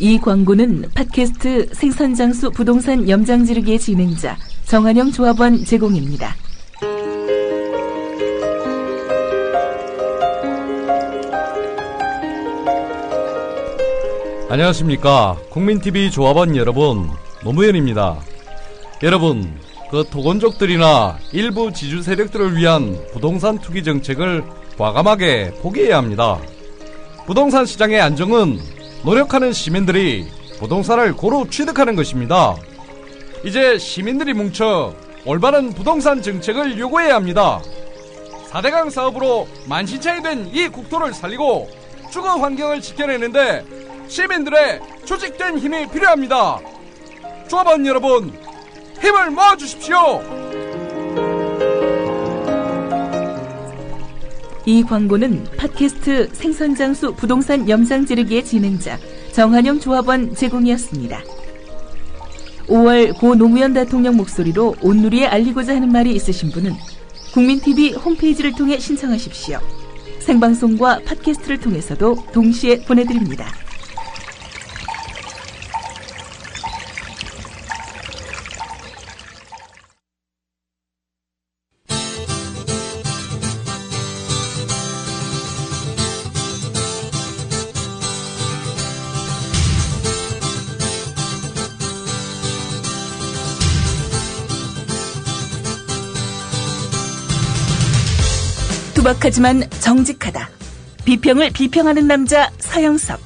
이 광고는 팟캐스트 생선장수 부동산 염장지르기의 진행자 정한영 조합원 제공입니다. 안녕하십니까. 국민TV 조합원 여러분, 노무현입니다. 여러분, 토건족들이나 일부 지주 세력들을 위한 부동산 투기 정책을 과감하게 포기해야 합니다. 부동산 시장의 안정은 노력하는 시민들이 부동산을 고루 취득하는 것입니다. 이제 시민들이 뭉쳐 올바른 부동산 정책을 요구해야 합니다. 4대강 사업으로 만신창이 된 이 국토를 살리고 주거 환경을 지켜내는데 시민들의 조직된 힘이 필요합니다. 조합원 여러분, 힘을 모아주십시오. 이 광고는 팟캐스트 생선장수 부동산 염장지르기의 진행자 정한영 조합원 제공이었습니다. 5월 고 노무현 대통령 목소리로 온누리에 알리고자 하는 말이 있으신 분은 국민TV 홈페이지를 통해 신청하십시오. 생방송과 팟캐스트를 통해서도 동시에 보내드립니다. 투박하지만 정직하다. 비평을 비평하는 남자 서영석.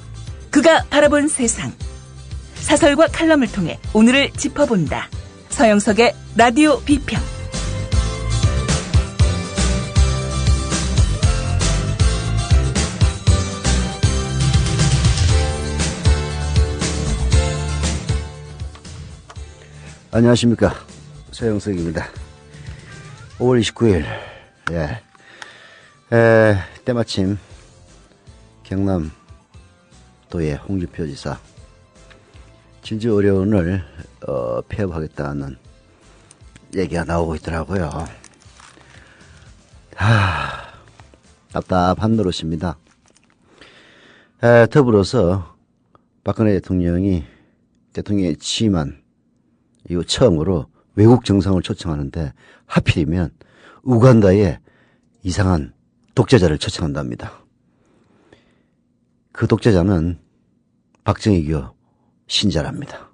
그가 바라본 세상. 사설과 칼럼을 통해 오늘을 짚어본다. 서영석의 라디오 비평. 안녕하십니까. 서영석입니다. 5월 29일. 때마침 경남도의 홍준표 지사 진주 의료원을 폐업하겠다는 얘기가 나오고 있더라고요. 답답한 노릇입니다. 더불어서 박근혜 대통령이 대통령에 취임한 이후 처음으로 외국 정상을 초청하는데 하필이면 우간다의 이상한 독재자를 초청한답니다. 그 독재자는 박정희교 신자랍니다.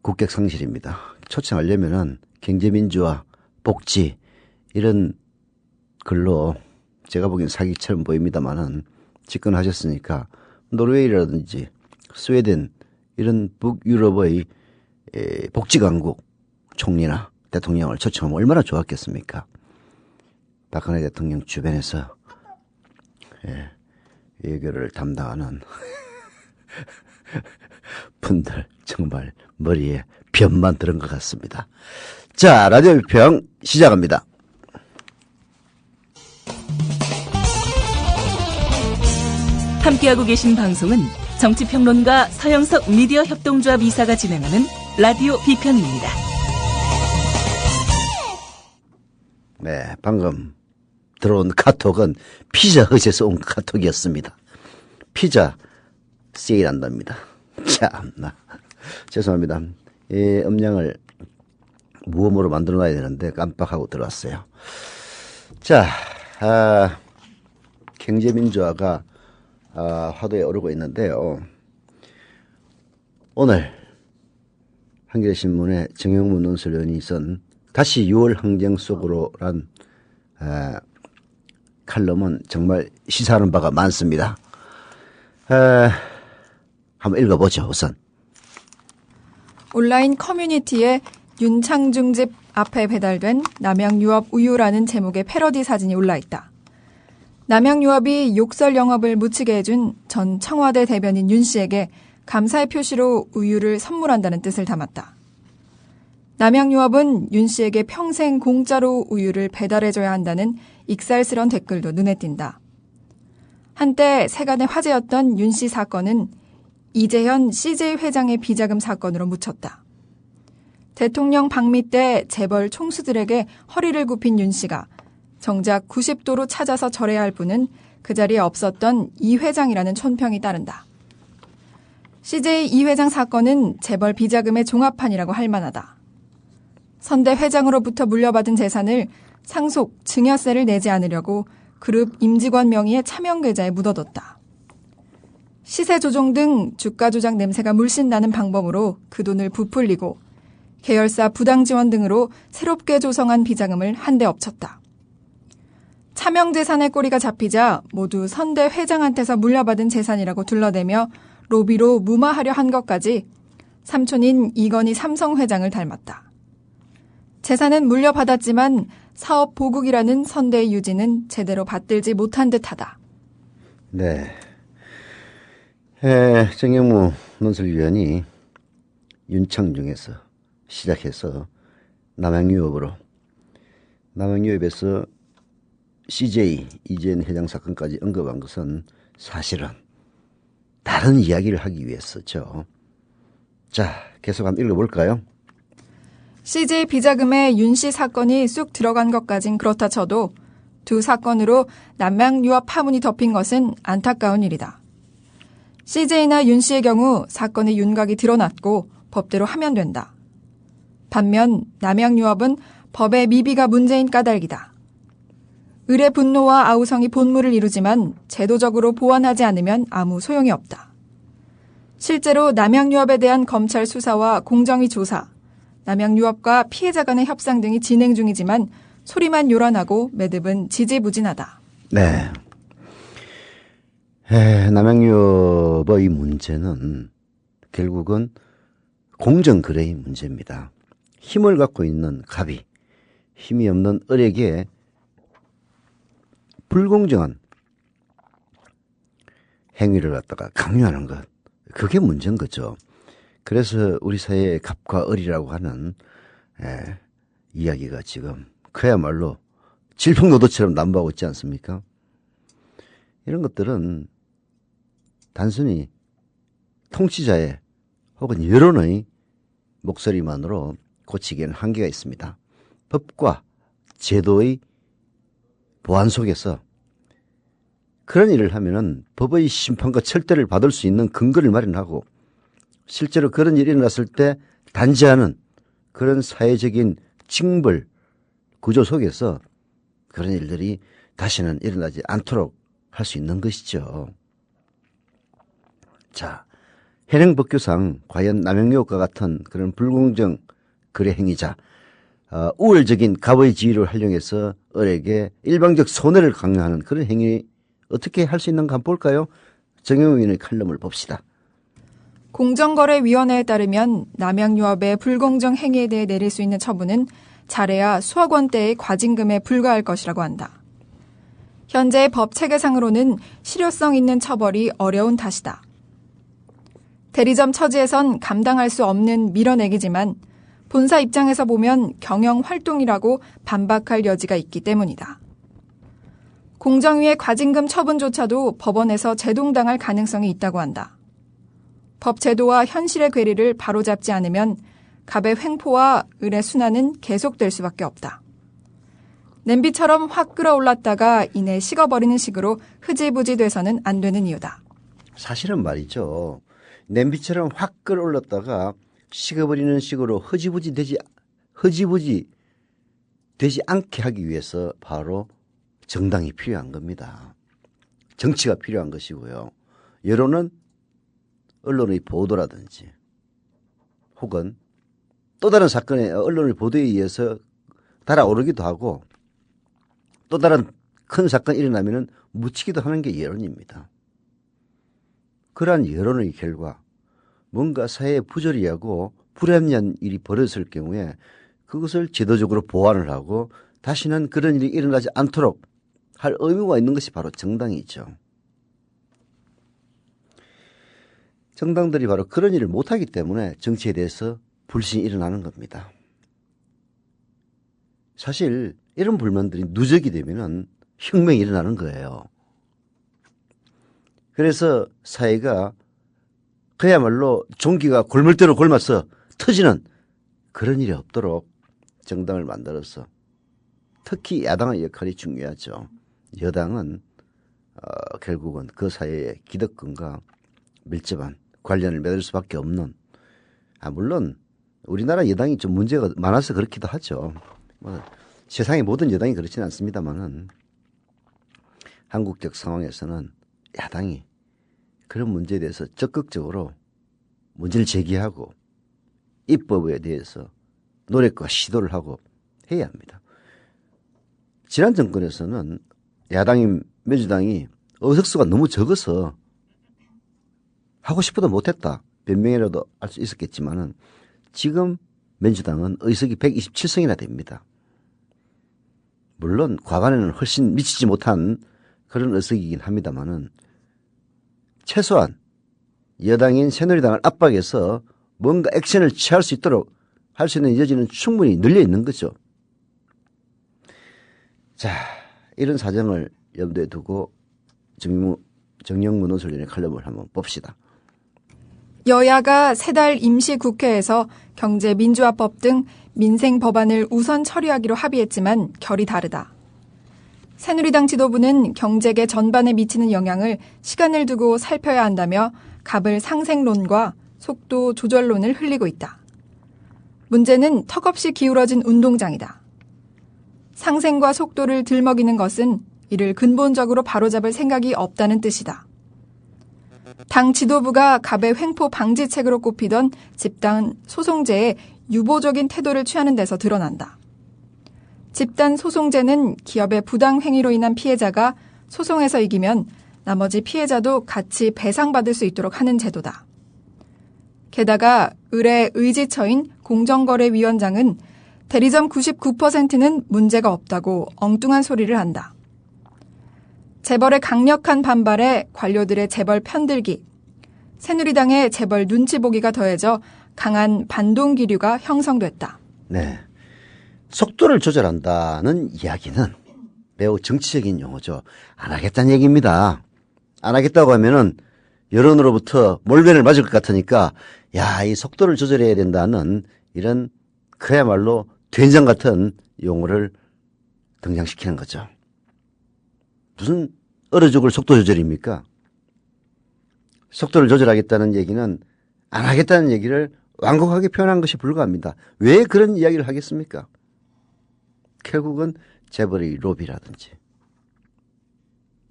국격 상실입니다. 초청하려면은 경제민주화, 복지 이런 글로 제가 보기엔 사기처럼 보입니다만은 집권하셨으니까 노르웨이라든지 스웨덴 이런 북유럽의 복지강국 총리나 대통령을 초청하면 얼마나 좋았겠습니까? 박근혜 대통령 주변에서 외교를 담당하는 분들 정말 머리에 변만 들은 것 같습니다. 자, 라디오 비평 시작합니다. 함께하고 계신 방송은 정치평론가 서영석 미디어 협동조합 이사가 진행하는 라디오 비평입니다. 네, 방금 들어온 카톡은 피자 헛에서 온 카톡이었습니다. 피자 세일한답니다. 참나. 죄송합니다. 이 음량을 무음으로 만들어 놔야 되는데 깜빡하고 들어왔어요. 자, 경제민주화가 화두에 오르고 있는데요. 오늘 한겨레신문에 정영문 논설위원이 쓴 다시 6월 항쟁 속으로란 칼럼은 정말 시사하는 바가 많습니다. 한번 읽어보죠. 우선 온라인 커뮤니티에 윤창중집 앞에 배달된 남양유업 우유라는 제목의 패러디 사진이 올라있다. 남양유업이 욕설 영업을 묻히게 해준 전 청와대 대변인 윤 씨에게 감사의 표시로 우유를 선물한다는 뜻을 담았다. 남양유업은 윤 씨에게 평생 공짜로 우유를 배달해줘야 한다는 익살스런 댓글도 눈에 띈다. 한때 세간의 화제였던 윤 씨 사건은 이재현 CJ 회장의 비자금 사건으로 묻혔다. 대통령 방미 때 재벌 총수들에게 허리를 굽힌 윤 씨가 정작 90도로 찾아서 절해야 할 분은 그 자리에 없었던 이 회장이라는 촌평이 따른다. CJ 이 회장 사건은 재벌 비자금의 종합판이라고 할 만하다. 선대 회장으로부터 물려받은 재산을 상속, 증여세를 내지 않으려고 그룹 임직원 명의의 차명 계좌에 묻어뒀다. 시세 조종 등 주가 조작 냄새가 물씬 나는 방법으로 그 돈을 부풀리고 계열사 부당 지원 등으로 새롭게 조성한 비자금을 한데 엎쳤다. 차명 재산의 꼬리가 잡히자 모두 선대 회장한테서 물려받은 재산이라고 둘러대며 로비로 무마하려 한 것까지 삼촌인 이건희 삼성 회장을 닮았다. 재산은 물려받았지만 사업 보국이라는 선대의 유지는 제대로 받들지 못한 듯하다. 네. 정영무 논설위원이 윤창중에서 시작해서 남양유업으로 남양유업에서 CJ 이재현 회장 사건까지 언급한 것은 사실은 다른 이야기를 하기 위해서죠. 자, 계속 한번 읽어볼까요? CJ 비자금에 윤 씨 사건이 쑥 들어간 것까진 그렇다 쳐도 두 사건으로 남양유업 파문이 덮인 것은 안타까운 일이다. CJ나 윤 씨의 경우 사건의 윤곽이 드러났고 법대로 하면 된다. 반면 남양유업은 법의 미비가 문제인 까닭이다. 을의 분노와 아우성이 본물을 이루지만 제도적으로 보완하지 않으면 아무 소용이 없다. 실제로 남양유업에 대한 검찰 수사와 공정위 조사, 남양유업과 피해자 간의 협상 등이 진행 중이지만 소리만 요란하고 매듭은 지지부진하다. 네. 남양유업의 문제는 결국은 공정거래의 문제입니다. 힘을 갖고 있는 갑이 힘이 없는 을에게 불공정한 행위를 갖다가 강요하는 것. 그게 문제인 거죠. 그래서 우리 사회의 갑과 을이라고 하는 이야기가 지금 그야말로 질풍노도처럼 난무하고 있지 않습니까? 이런 것들은 단순히 통치자의 혹은 여론의 목소리만으로 고치기에는 한계가 있습니다. 법과 제도의 보안 속에서 그런 일을 하면은 법의 심판과 철대를 받을 수 있는 근거를 마련하고 실제로 그런 일이 일어났을 때 단죄하는 그런 사회적인 징벌 구조 속에서 그런 일들이 다시는 일어나지 않도록 할 수 있는 것이죠. 자, 현행법규상 과연 남양유업과 같은 그런 불공정 거래 행위자, 우월적인 갑의 지위를 활용해서 을에게 일방적 손해를 강요하는 그런 행위 어떻게 할 수 있는가 한번 볼까요? 정영우 의원의 칼럼을 봅시다. 공정거래위원회에 따르면 남양유업의 불공정 행위에 대해 내릴 수 있는 처분은 잘해야 수억 원대의 과징금에 불과할 것이라고 한다. 현재의 법 체계상으로는 실효성 있는 처벌이 어려운 탓이다. 대리점 처지에선 감당할 수 없는 밀어내기지만 본사 입장에서 보면 경영활동이라고 반박할 여지가 있기 때문이다. 공정위의 과징금 처분조차도 법원에서 제동당할 가능성이 있다고 한다. 법 제도와 현실의 괴리를 바로잡지 않으면 갑의 횡포와 을의 순환은 계속될 수밖에 없다. 냄비처럼 확 끓어올랐다가 이내 식어버리는 식으로 흐지부지 돼서는 안 되는 이유다. 사실은 말이죠. 냄비처럼 확 끓어올랐다가 식어버리는 식으로 흐지부지 되지 않게 하기 위해서 바로 정당이 필요한 겁니다. 정치가 필요한 것이고요. 여론은 언론의 보도라든지 혹은 또 다른 사건의 언론의 보도에 의해서 달아오르기도 하고 또 다른 큰 사건이 일어나면 묻히기도 하는 게 여론입니다. 그러한 여론의 결과 뭔가 사회에 부조리하고 불합리한 일이 벌어졌을 경우에 그것을 제도적으로 보완을 하고 다시는 그런 일이 일어나지 않도록 할 의무가 있는 것이 바로 정당이죠. 정당들이 바로 그런 일을 못하기 때문에 정치에 대해서 불신이 일어나는 겁니다. 사실 이런 불만들이 누적이 되면은 혁명이 일어나는 거예요. 그래서 사회가 그야말로 종기가 골물대로 골마서 터지는 그런 일이 없도록 정당을 만들어서 특히 야당의 역할이 중요하죠. 여당은 결국은 그 사회의 기득권과 밀접한 관련을 맺을 수밖에 없는, 물론 우리나라 여당이 좀 문제가 많아서 그렇기도 하죠. 뭐 세상의 모든 여당이 그렇지는 않습니다만은 한국적 상황에서는 야당이 그런 문제에 대해서 적극적으로 문제를 제기하고 입법에 대해서 노력과 시도를 하고 해야 합니다. 지난 정권에서는 야당인 민주당이 의석수가 너무 적어서 하고 싶어도 못했다. 변명이라도 할 수 있었겠지만은 지금 민주당은 의석이 127석이나 됩니다. 물론 과반에는 훨씬 미치지 못한 그런 의석이긴 합니다만은 최소한 여당인 새누리당을 압박해서 뭔가 액션을 취할 수 있도록 할 수 있는 여지는 충분히 늘려 있는 거죠. 자, 이런 사정을 염두에 두고 정영문 논설위원의 칼럼을 한번 봅시다. 여야가 세 달 임시국회에서 경제민주화법 등 민생 법안을 우선 처리하기로 합의했지만 결이 다르다. 새누리당 지도부는 경제계 전반에 미치는 영향을 시간을 두고 살펴야 한다며 갑을 상생론과 속도 조절론을 흘리고 있다. 문제는 턱없이 기울어진 운동장이다. 상생과 속도를 들먹이는 것은 이를 근본적으로 바로잡을 생각이 없다는 뜻이다. 당 지도부가 갑의 횡포 방지책으로 꼽히던 집단 소송제에 유보적인 태도를 취하는 데서 드러난다. 집단 소송제는 기업의 부당 행위로 인한 피해자가 소송에서 이기면 나머지 피해자도 같이 배상받을 수 있도록 하는 제도다. 게다가 의뢰 의지처인 공정거래위원장은 대리점 99%는 문제가 없다고 엉뚱한 소리를 한다. 재벌의 강력한 반발에 관료들의 재벌 편들기, 새누리당의 재벌 눈치 보기가 더해져 강한 반동 기류가 형성됐다. 네, 속도를 조절한다는 이야기는 매우 정치적인 용어죠. 안 하겠다는 얘기입니다. 안 하겠다고 하면은 여론으로부터 몰변을 맞을 것 같으니까 야, 이 속도를 조절해야 된다는 이런 그야말로 된장 같은 용어를 등장시키는 거죠. 무슨 얼어 죽을 속도 조절입니까? 속도를 조절하겠다는 얘기는 안 하겠다는 얘기를 완곡하게 표현한 것이 불가합니다. 왜 그런 이야기를 하겠습니까? 결국은 재벌의 로비라든지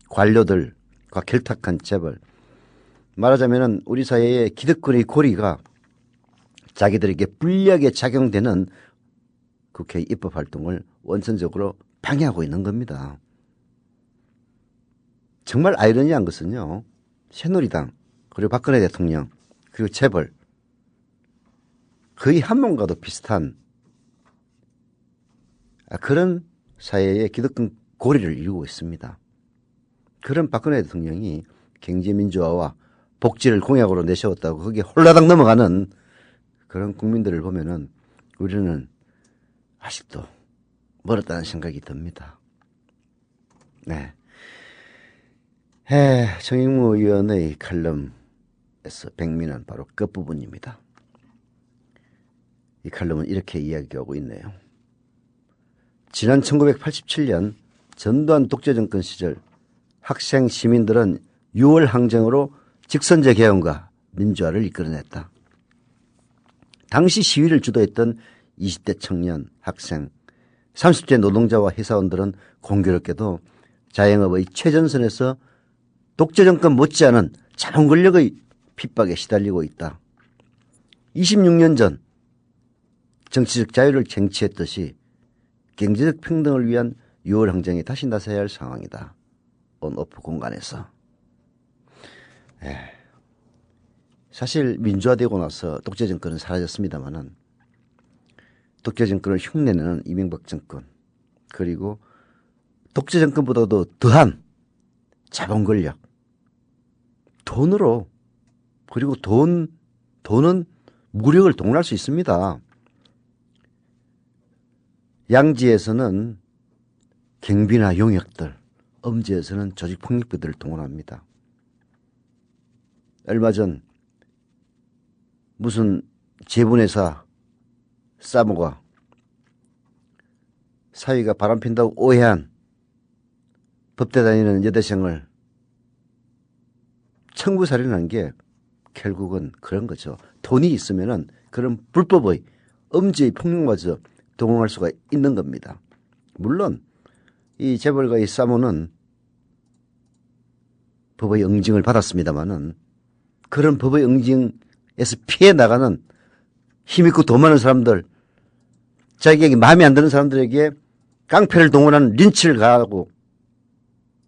관료들과 결탁한 재벌, 말하자면 우리 사회의 기득권의 고리가 자기들에게 불리하게 작용되는 국회 입법 활동을 원천적으로 방해하고 있는 겁니다. 정말 아이러니한 것은요, 새누리당 그리고 박근혜 대통령 그리고 재벌 거의 한 몸과도 비슷한 그런 사회의 기득권 고리를 이루고 있습니다. 그런 박근혜 대통령이 경제민주화와 복지를 공약으로 내세웠다고 거기에 홀라당 넘어가는 그런 국민들을 보면은 우리는 아직도 멀었다는 생각이 듭니다. 네. 정영무 의원의 칼럼에서 백미는 바로 끝부분입니다. 이 칼럼은 이렇게 이야기하고 있네요. 지난 1987년 전두환 독재정권 시절 학생 시민들은 6월 항쟁으로 직선제 개헌과 민주화를 이끌어냈다. 당시 시위를 주도했던 20대 청년, 학생, 30대 노동자와 회사원들은 공교롭게도 자영업의 최전선에서 독재정권 못지않은 자본 권력의 핍박에 시달리고 있다. 26년 전 정치적 자유를 쟁취했듯이 경제적 평등을 위한 6월 항쟁에 다시 나서야 할 상황이다. 온오프 공간에서. 사실 민주화되고 나서 독재정권은 사라졌습니다마는 독재정권을 흉내내는 이명박 정권, 그리고 독재정권보다도 더한 자본 권력, 돈으로, 그리고 돈은 무력을 동원할 수 있습니다. 양지에서는 경비나 용역들, 음지에서는 조직폭력배들을 동원합니다. 얼마 전 무슨 제분회사 사모가 사위가 바람핀다고 오해한 법대 다니는 여대생을 청부살인한 게 결국은 그런 거죠. 돈이 있으면은 그런 불법의 엄지의 폭력마저 동원할 수가 있는 겁니다. 물론 이 재벌가의 사모는 법의 응징을 받았습니다마는 그런 법의 응징에서 피해 나가는 힘있고 돈 많은 사람들, 자기에게 마음에 안 드는 사람들에게 깡패를 동원하는 린치를 가하고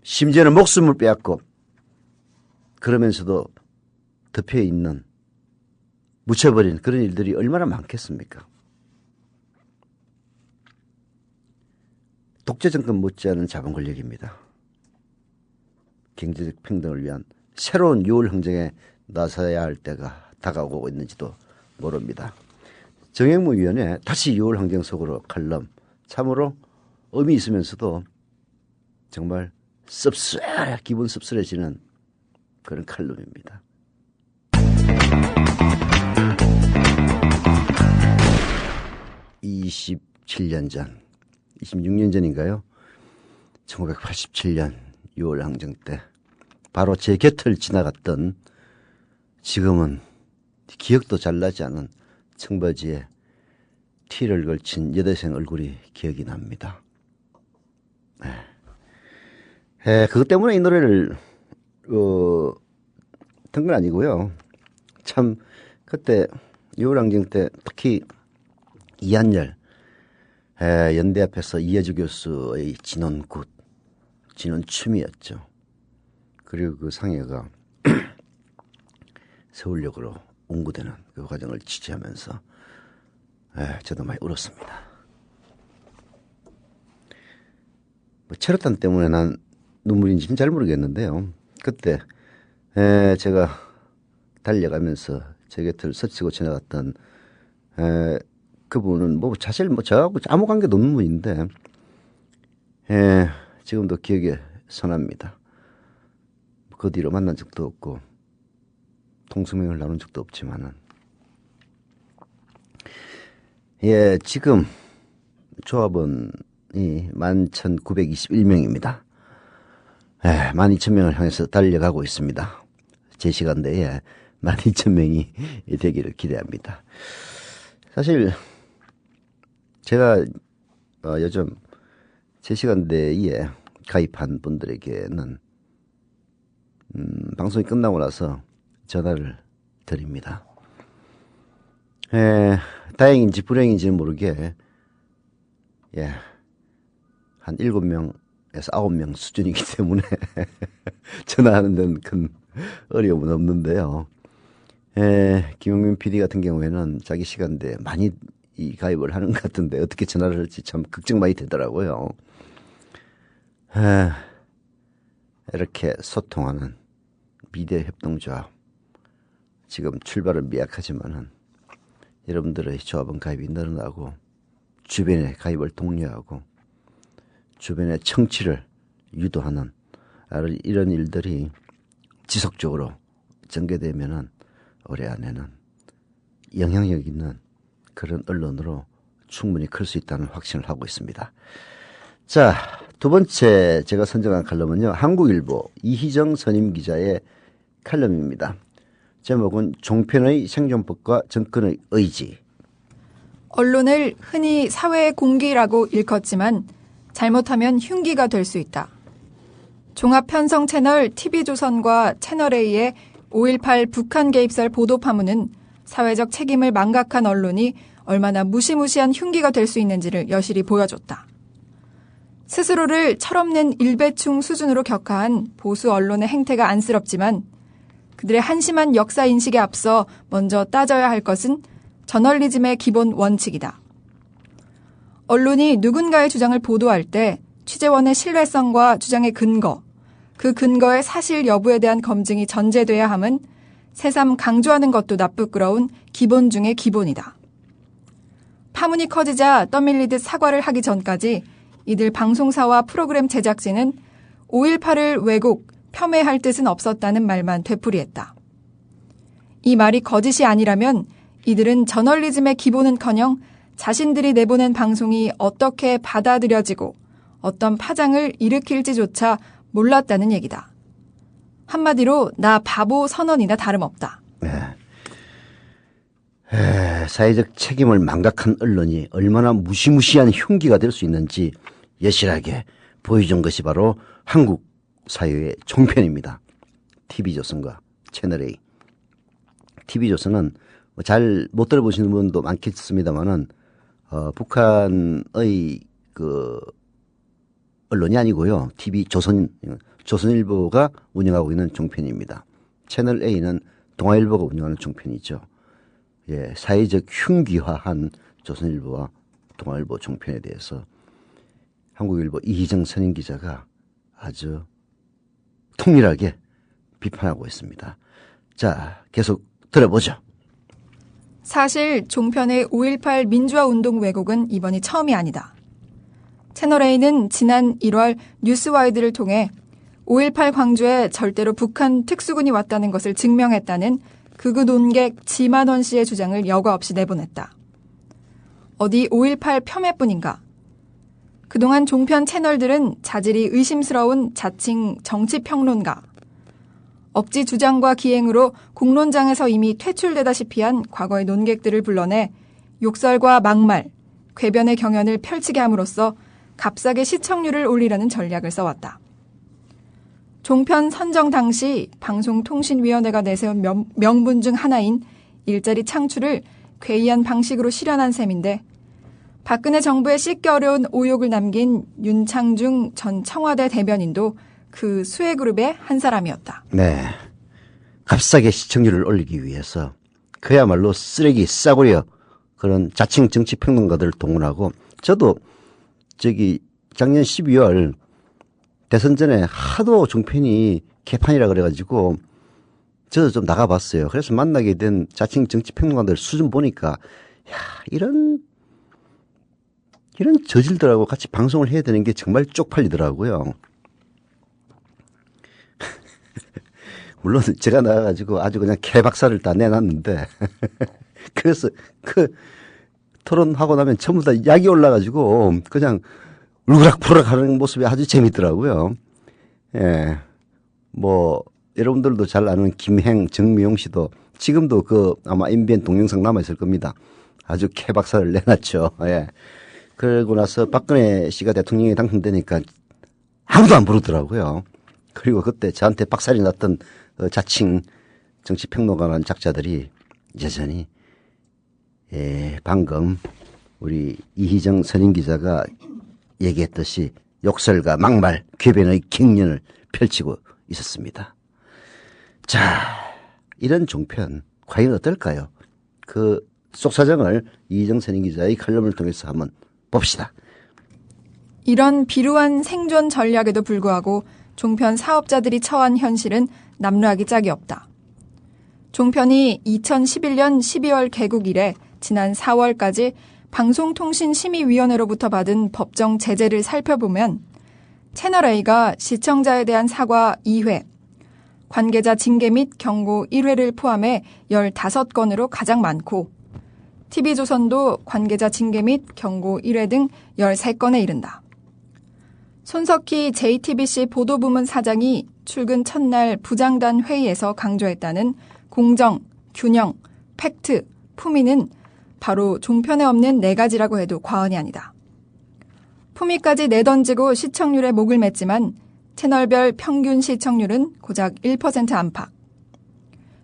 심지어는 목숨을 빼앗고 그러면서도 덮여 있는 묻혀버린 그런 일들이 얼마나 많겠습니까? 독재 정권 못지않은 자본 권력입니다. 경제적 평등을 위한 새로운 6월 항쟁에 나서야 할 때가 다가오고 있는지도 모릅니다. 정행무위원회 다시 6월 항쟁 속으로 칼럼, 참으로 의미 있으면서도 정말 기분 씁쓸해지는 그런 칼럼입니다. (27년) 전, 26년 전인가요? 1987년 6월 항쟁 때 바로 제 곁을 지나갔던, 지금은 기억도 잘 나지 않은 청바지에 티를 걸친 여대생 얼굴이 기억이 납니다. 그것 때문에 이 노래를 든 건 아니고요. 참 그때 6월 항쟁 때 특히 이한열 연대 앞에서 이해주 교수의 진원춤이었죠. 그리고 그 상해가 서울역으로 옹구되는 그 과정을 지지하면서 저도 많이 울었습니다. 체류탄 때문에 난 눈물인지는 잘 모르겠는데요. 그때 제가 달려가면서 제 곁을 스치고 지나갔던 그분은 사실 저하고 아무 관계도 없는 분인데 지금도 기억에 선합니다. 그 뒤로 만난 적도 없고 통성명을 나눈 적도 없지만은 지금 조합원이 11,921명입니다. 12,000명을 향해서 달려가고 있습니다. 제 시간대에 12,000명이 되기를 기대합니다. 사실 제가 요즘 제 시간대에 가입한 분들에게는 방송이 끝나고 나서 전화를 드립니다. 다행인지 불행인지는 모르게 한 7명에서 9명 수준이기 때문에 전화하는 데는 큰 어려움은 없는데요. 김용민 PD 같은 경우에는 자기 시간대에 많이 가입을 하는 것 같은데 어떻게 전화를 할지 참 걱정 많이 되더라고요. 이렇게 소통하는 미래협동조합, 지금 출발은 미약하지만은 여러분들의 조합원 가입이 늘어나고 주변의 가입을 독려하고 주변의 청취를 유도하는 이런 일들이 지속적으로 전개되면은 올해 안에는 영향력 있는 그런 언론으로 충분히 클 수 있다는 확신을 하고 있습니다. 자, 두 번째 제가 선정한 칼럼은요, 한국일보 이희정 선임 기자의 칼럼입니다. 제목은 종편의 생존법과 정권의 의지. 언론을 흔히 사회의 공기라고 일컫지만 잘못하면 흉기가 될 수 있다. 종합편성 채널 TV조선과 채널A의 5.18 북한 개입설 보도 파문은 사회적 책임을 망각한 언론이 얼마나 무시무시한 흉기가 될 수 있는지를 여실히 보여줬다. 스스로를 철없는 일배충 수준으로 격하한 보수 언론의 행태가 안쓰럽지만 그들의 한심한 역사 인식에 앞서 먼저 따져야 할 것은 저널리즘의 기본 원칙이다. 언론이 누군가의 주장을 보도할 때 취재원의 신뢰성과 주장의 근거, 그 근거의 사실 여부에 대한 검증이 전제돼야 함은 새삼 강조하는 것도 나쁘끄러운 기본 중의 기본이다. 파문이 커지자 떠밀리듯 사과를 하기 전까지 이들 방송사와 프로그램 제작진은 5.18을 왜곡, 폄훼할 뜻은 없었다는 말만 되풀이했다. 이 말이 거짓이 아니라면 이들은 저널리즘의 기본은커녕 자신들이 내보낸 방송이 어떻게 받아들여지고 어떤 파장을 일으킬지조차 몰랐다는 얘기다. 한마디로 나 바보 선언이나 다름없다. 사회적 책임을 망각한 언론이 얼마나 무시무시한 흉기가 될 수 있는지 여실하게 보여준 것이 바로 한국 사회의 종편입니다. TV조선과 채널A. TV조선은 잘 못 들어보시는 분도 많겠습니다만은 북한의 그 언론이 아니고요. 조선일보가 운영하고 있는 종편입니다. 채널A는 동아일보가 운영하는 종편이죠. 예, 사회적 흉기화한 조선일보와 동아일보 종편에 대해서 한국일보 이희정 선임 기자가 아주 통일하게 비판하고 있습니다. 자, 계속 들어보죠. 사실 종편의 5.18 민주화운동 왜곡은 이번이 처음이 아니다. 채널A는 지난 1월 뉴스와이드를 통해 5.18 광주에 절대로 북한 특수군이 왔다는 것을 증명했다는 극우 논객 지만원 씨의 주장을 여과 없이 내보냈다. 어디 5.18 폄훼뿐인가? 그동안 종편 채널들은 자질이 의심스러운 자칭 정치평론가, 억지 주장과 기행으로 공론장에서 이미 퇴출되다시피 한 과거의 논객들을 불러내 욕설과 막말, 궤변의 경연을 펼치게 함으로써 값싸게 시청률을 올리려는 전략을 써왔다. 종편 선정 당시 방송통신위원회가 내세운 명분 중 하나인 일자리 창출을 괴이한 방식으로 실현한 셈인데 박근혜 정부에 씻기 어려운 오욕을 남긴 윤창중 전 청와대 대변인도 그 수혜그룹의 한 사람이었다. 네, 값싸게 시청률을 올리기 위해서 그야말로 쓰레기 싸구려 그런 자칭 정치평론가들을 동원하고 저도 작년 12월 대선 전에 하도 종편이 개판이라 그래가지고 저도 좀 나가봤어요. 그래서 만나게 된 자칭 정치평론가들 수준 보니까 야, 이런 저질들하고 같이 방송을 해야 되는 게 정말 쪽팔리더라고요. 물론 제가 나가가지고 아주 그냥 개박살을 다 내놨는데 그래서 그 토론하고 나면 전부 다 약이 올라가지고 그냥 울그락부락 하는 모습이 아주 재밌더라고요. 예. 여러분들도 잘 아는 김행, 정미용 씨도 지금도 아마 MBN 동영상 남아있을 겁니다. 아주 개박살을 내놨죠. 예. 그러고 나서 박근혜 씨가 대통령에 당선되니까 아무도 안 부르더라고요. 그리고 그때 저한테 박살이 났던 자칭 정치평론가라는 작자들이 여전히 방금 우리 이희정 선임 기자가 얘기했듯이 욕설과 막말, 궤변의 갱년을 펼치고 있었습니다. 자, 이런 종편 과연 어떨까요? 그 속사정을 이희정 선임 기자의 칼럼을 통해서 한번 봅시다. 이런 비루한 생존 전략에도 불구하고 종편 사업자들이 처한 현실은 남루하기 짝이 없다. 종편이 2011년 12월 개국 이래 지난 4월까지 방송통신심의위원회로부터 받은 법정 제재를 살펴보면 채널A가 시청자에 대한 사과 2회, 관계자 징계 및 경고 1회를 포함해 15건으로 가장 많고 TV조선도 관계자 징계 및 경고 1회 등 13건에 이른다. 손석희 JTBC 보도부문 사장이 출근 첫날 부장단 회의에서 강조했다는 공정, 균형, 팩트, 품위는 바로 종편에 없는 4가지라고 해도 과언이 아니다. 품위까지 내던지고 시청률에 목을 맸지만 채널별 평균 시청률은 고작 1% 안팎.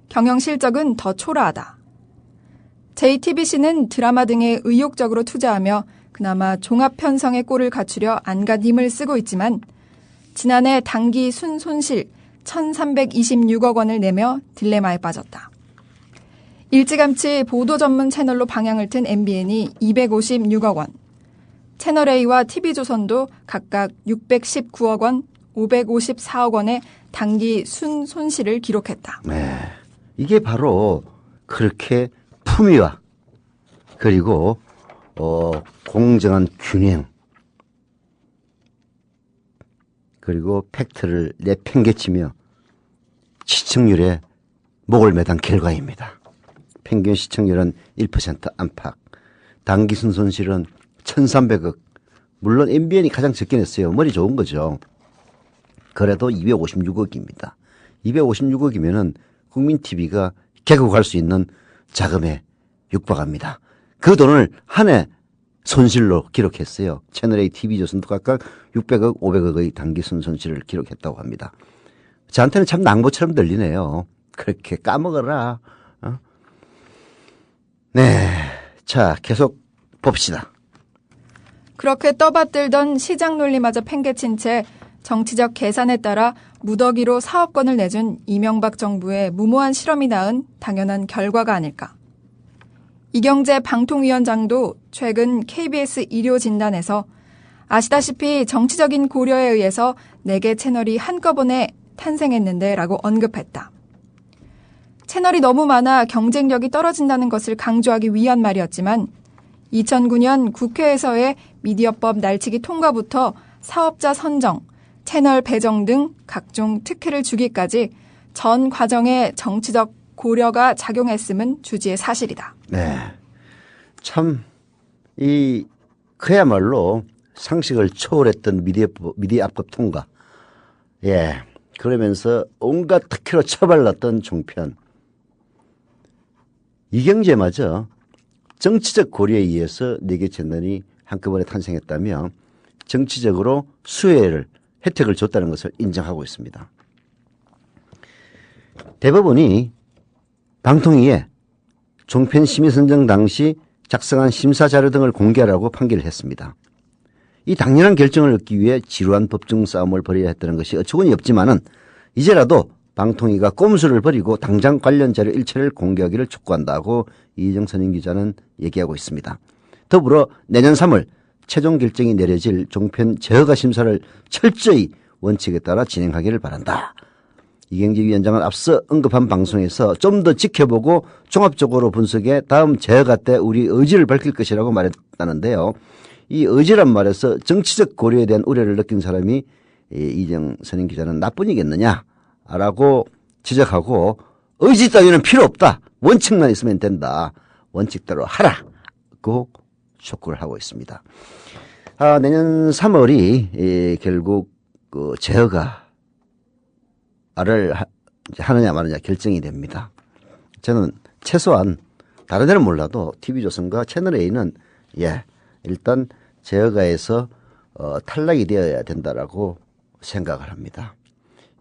경영 실적은 더 초라하다. JTBC는 드라마 등에 의욕적으로 투자하며 그나마 종합 편성의 꼴을 갖추려 안간 힘을 쓰고 있지만 지난해 당기 순손실 1,326억 원을 내며 딜레마에 빠졌다. 일찌감치 보도 전문 채널로 방향을 튼 MBN이 256억 원, 채널A와 TV조선도 각각 619억 원, 554억 원의 당기 순손실을 기록했다. 네, 이게 바로 그렇게 품위와 그리고 공정한 균형 그리고 팩트를 내팽개치며 시청률에 목을 매단 결과입니다. 평균 시청률은 1% 안팎, 당기 순손실은 1,300억. 물론 MBN이 가장 적긴 했어요. 머리 좋은 거죠. 그래도 256억입니다. 256억이면은 국민TV가 개국할 수 있는 자금의 육박합니다. 그 돈을 한 해 손실로 기록했어요. 채널A, TV조선도 각각 600억, 500억의 단기 손실을 기록했다고 합니다. 저한테는 참 낭보처럼 들리네요. 그렇게 까먹어라. 네, 자 계속 봅시다. 그렇게 떠받들던 시장 논리마저 팽개친 채 정치적 계산에 따라 무더기로 사업권을 내준 이명박 정부의 무모한 실험이 낳은 당연한 결과가 아닐까. 이경재 방통위원장도 최근 KBS 일요진단에서 아시다시피 정치적인 고려에 의해서 4개 채널이 한꺼번에 탄생했는데 라고 언급했다. 채널이 너무 많아 경쟁력이 떨어진다는 것을 강조하기 위한 말이었지만 2009년 국회에서의 미디어법 날치기 통과부터 사업자 선정, 채널 배정 등 각종 특혜를 주기까지 전 과정에 정치적 고려가 작용했음은 주지의 사실이다. 네, 참 그야말로 상식을 초월했던 미디어법 통과. 예, 그러면서 온갖 특혜로 처발랐던 종편. 이경제마저 정치적 고려에 의해서 4개 채널이 한꺼번에 탄생했다며 정치적으로 혜택을 줬다는 것을 인정하고 있습니다. 대법원이 방통위에 종편 심의 선정 당시 작성한 심사 자료 등을 공개하라고 판결을 했습니다. 이 당연한 결정을 얻기 위해 지루한 법정 싸움을 벌여야 했다는 것이 어처구니 없지만은 이제라도 방통위가 꼼수를 버리고 당장 관련 자료 일체를 공개하기를 촉구한다고 이희정 선임 기자는 얘기하고 있습니다. 더불어 내년 3월 최종 결정이 내려질 종편 저허가 심사를 철저히 원칙에 따라 진행하기를 바란다. 이경재 위원장은 앞서 언급한 방송에서 좀 더 지켜보고 종합적으로 분석해 다음 저허가 때 우리 의지를 밝힐 것이라고 말했다는데요. 이 의지란 말에서 정치적 고려에 대한 우려를 느낀 사람이 이희정 선임 기자는 나뿐이겠느냐라고 지적하고 의지 따위는 필요 없다. 원칙만 있으면 된다. 원칙대로 하라고 촉구를 하고 있습니다. 내년 3월이 결국 그 저허가를 하느냐 마느냐 결정이 됩니다. 저는 최소한 다른 데는 몰라도 TV조선과 채널A는 일단 저허가에서 탈락이 되어야 된다라고 생각을 합니다.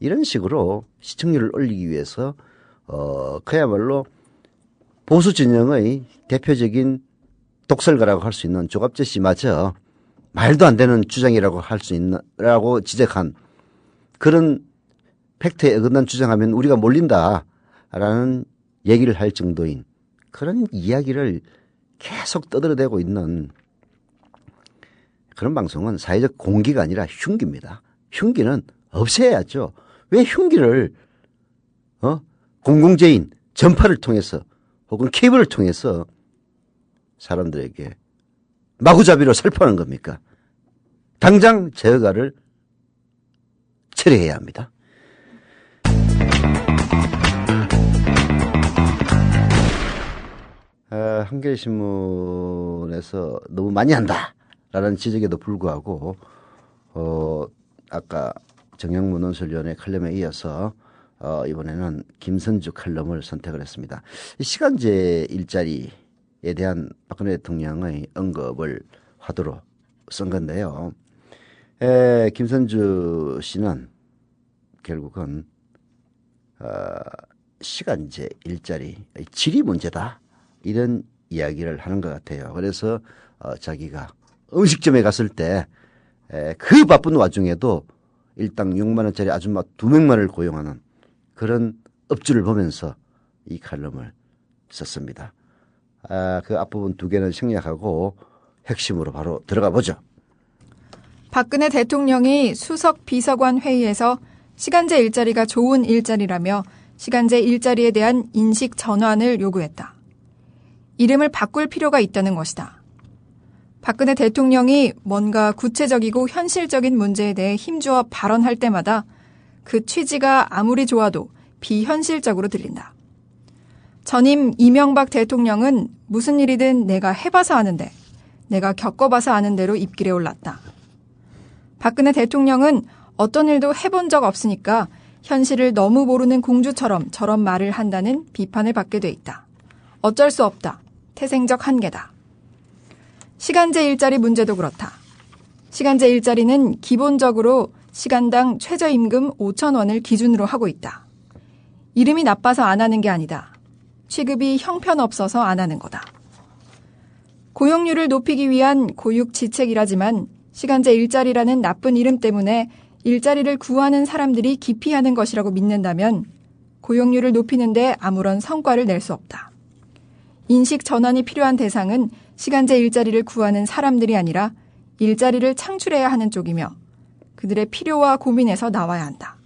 이런 식으로 시청률을 올리기 위해서 그야말로 보수 진영의 대표적인 독설가라고 할 수 있는 조갑재 씨마저 말도 안 되는 주장이라고 할 수 있나라고 지적한 그런 팩트에 어긋난 주장하면 우리가 몰린다라는 얘기를 할 정도인 그런 이야기를 계속 떠들어대고 있는 그런 방송은 사회적 공기가 아니라 흉기입니다. 흉기는 없애야죠. 왜 흉기를 공공재인 전파를 통해서 혹은 케이블을 통해서 사람들에게 마구잡이로 살포하는 겁니까? 당장 저허가를 처리해야 합니다. 한겨레신문에서 너무 많이 한다라는 지적에도 불구하고 아까 정영문 논설위원의 칼럼에 이어서 이번에는 김선주 칼럼을 선택을 했습니다. 시간제 일자리에 대한 박근혜 대통령의 언급을 화두로 쓴 건데요. 김선주 씨는 결국은 시간제 일자리 질이 문제다 이런 이야기를 하는 것 같아요. 그래서 자기가 음식점에 갔을 때 그 바쁜 와중에도 일당 6만 원짜리 아줌마 2명만을 고용하는 그런 업주를 보면서 이 칼럼을 썼습니다. 그 앞부분 2개는 생략하고 핵심으로 바로 들어가 보죠. 박근혜 대통령이 수석 비서관 회의에서 시간제 일자리가 좋은 일자리라며 시간제 일자리에 대한 인식 전환을 요구했다. 이름을 바꿀 필요가 있다는 것이다. 박근혜 대통령이 뭔가 구체적이고 현실적인 문제에 대해 힘주어 발언할 때마다 그 취지가 아무리 좋아도 비현실적으로 들린다. 전임 이명박 대통령은 무슨 일이든 내가 해봐서 아는데, 내가 겪어봐서 아는 대로 입길에 올랐다. 박근혜 대통령은 어떤 일도 해본 적 없으니까 현실을 너무 모르는 공주처럼 저런 말을 한다는 비판을 받게 돼 있다. 어쩔 수 없다. 태생적 한계다. 시간제 일자리 문제도 그렇다. 시간제 일자리는 기본적으로 시간당 최저임금 5,000원을 기준으로 하고 있다. 이름이 나빠서 안 하는 게 아니다. 취급이 형편없어서 안 하는 거다. 고용률을 높이기 위한 고육지책이라지만 시간제 일자리라는 나쁜 이름 때문에 일자리를 구하는 사람들이 기피하는 것이라고 믿는다면 고용률을 높이는데 아무런 성과를 낼 수 없다. 인식 전환이 필요한 대상은 시간제 일자리를 구하는 사람들이 아니라 일자리를 창출해야 하는 쪽이며 그들의 필요와 고민에서 나와야 한다.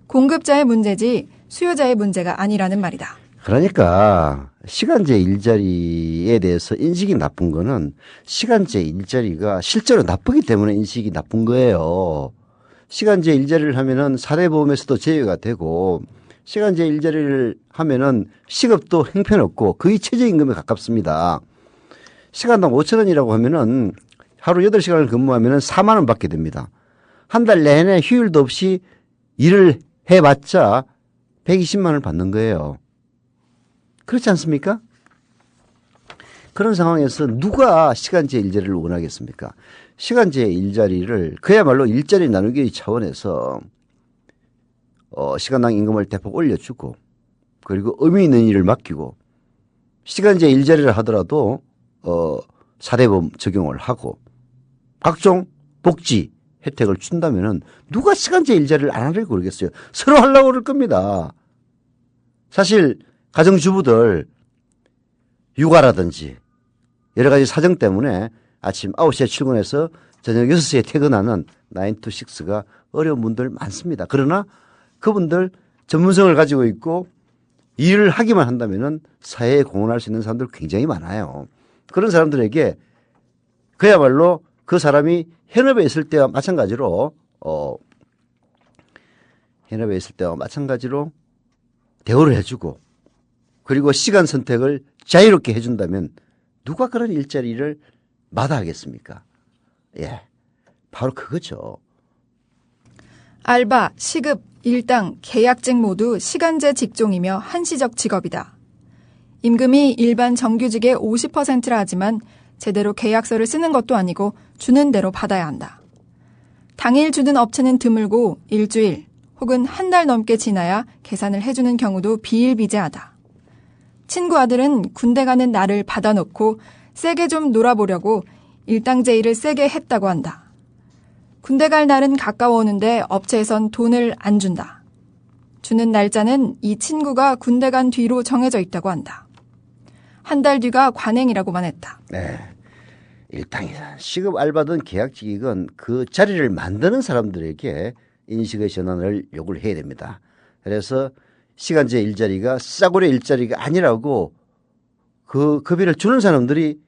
공급자의 문제지 수요자의 문제가 아니라는 말이다. 그러니까 시간제 일자리에 대해서 인식이 나쁜 거는 시간제 일자리가 실제로 나쁘기 때문에 인식이 나쁜 거예요. 시간제 일자리를 하면은 사대보험에서도 제외가 되고 시간제 일자리를 하면은 시급도 형편없고 거의 최저임금에 가깝습니다. 시간당 5,000원이라고 하면은 하루 8시간을 근무하면은 4만 원 받게 됩니다. 한 달 내내 휴일도 없이 일을 해봤자 120만 원을 받는 거예요. 그렇지 않습니까? 그런 상황에서 누가 시간제 일자리를 원하겠습니까? 시간제 일자리를 그야말로 일자리 나누기 차원에서 시간당 임금을 대폭 올려주고 그리고 의미 있는 일을 맡기고 시간제 일자리를 하더라도 사대보험 적용을 하고 각종 복지 혜택을 준다면은 누가 시간제 일자리를 안 하려고 그러겠어요. 서로 하려고 그럴 겁니다. 사실 가정주부들 육아라든지 여러 가지 사정 때문에 아침 9시에 출근해서 저녁 6시에 퇴근하는 9to6가 어려운 분들 많습니다. 그러나 그분들 전문성을 가지고 있고 일을 하기만 한다면은 사회에 공헌할 수 있는 사람들 굉장히 많아요. 그런 사람들에게 그야말로 그 사람이 현업에 있을 때와 마찬가지로 대우를 해주고 그리고 시간 선택을 자유롭게 해준다면 누가 그런 일자리를 마다하겠습니까? 예, 바로 그거죠. 알바, 시급, 일당, 계약직 모두 시간제 직종이며 한시적 직업이다. 임금이 일반 정규직의 50%라 하지만 제대로 계약서를 쓰는 것도 아니고 주는 대로 받아야 한다. 당일 주는 업체는 드물고 일주일 혹은 한 달 넘게 지나야 계산을 해주는 경우도 비일비재하다. 친구 아들은 군대 가는 날을 받아놓고 세게 좀 놀아보려고 일당제 일을 세게 했다고 한다. 군대 갈 날은 가까워 오는데 업체에선 돈을 안 준다. 주는 날짜는 이 친구가 군대 간 뒤로 정해져 있다고 한다. 한 달 뒤가 관행이라고만 했다. 네. 일당이다. 시급 알바든 계약직이건 그 자리를 만드는 사람들에게 인식의 전환을 요구를 해야 됩니다. 그래서 시간제 일자리가 싸구려 일자리가 아니라고 그 급여를 주는 사람들이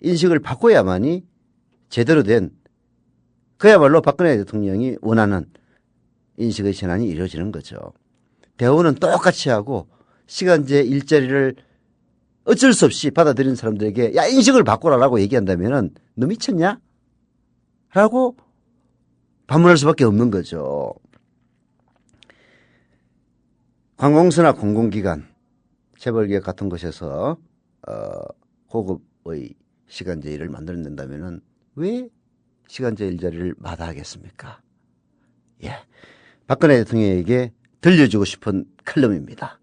인식을 바꿔야만이 제대로 된 그야말로 박근혜 대통령이 원하는 인식의 전환이 이루어지는 거죠. 대우는 똑같이 하고 시간제 일자리를 어쩔 수 없이 받아들이는 사람들에게 야 인식을 바꾸라라고 얘기한다면은 너 미쳤냐? 라고 반문할 수밖에 없는 거죠. 관공서나 공공기관, 재벌기업 같은 곳에서 고급의 시간제 일을 만들어낸다면은 왜 시간제 일자리를 마다하겠습니까? 예, 박근혜 대통령에게 들려주고 싶은 칼럼입니다.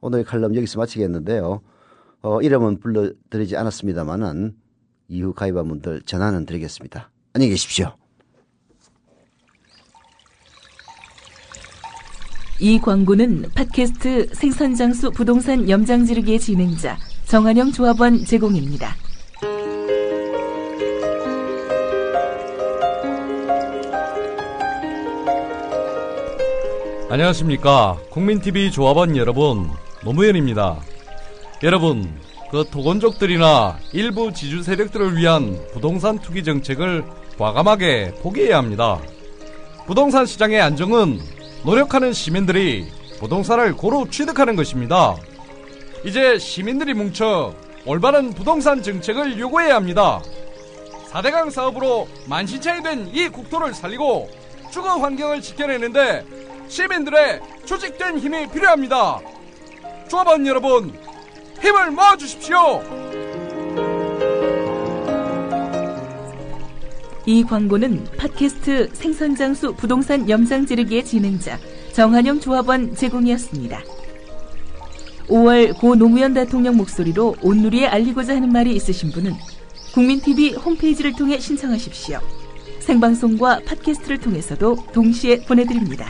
오늘 칼럼 여기서 마치겠는데요. 이름은 불러드리지 않았습니다만은 이후 가입한 분들 전화는 드리겠습니다. 안녕히 계십시오. 이 광고는 팟캐스트 생선장수 부동산 염장지르기의 진행자 정한영 조합원 제공입니다. 안녕하십니까. 국민TV 조합원 여러분, 노무현입니다. 여러분, 그 토건족들이나 일부 지주 세력들을 위한 부동산 투기 정책을 과감하게 포기해야 합니다. 부동산 시장의 안정은 노력하는 시민들이 부동산을 고루 취득하는 것입니다. 이제 시민들이 뭉쳐 올바른 부동산 정책을 요구해야 합니다. 4대강 사업으로 만신창이 된 이 국토를 살리고 주거 환경을 지켜내는데 시민들의 조직된 힘이 필요합니다. 조합원 여러분, 힘을 모아주십시오. 이 광고는 팟캐스트 생선장수 부동산 염장지르기의 진행자 정한영 조합원 제공이었습니다. 5월 고 노무현 대통령 목소리로 온누리에 알리고자 하는 말이 있으신 분은 국민TV 홈페이지를 통해 신청하십시오. 생방송과 팟캐스트를 통해서도 동시에 보내드립니다.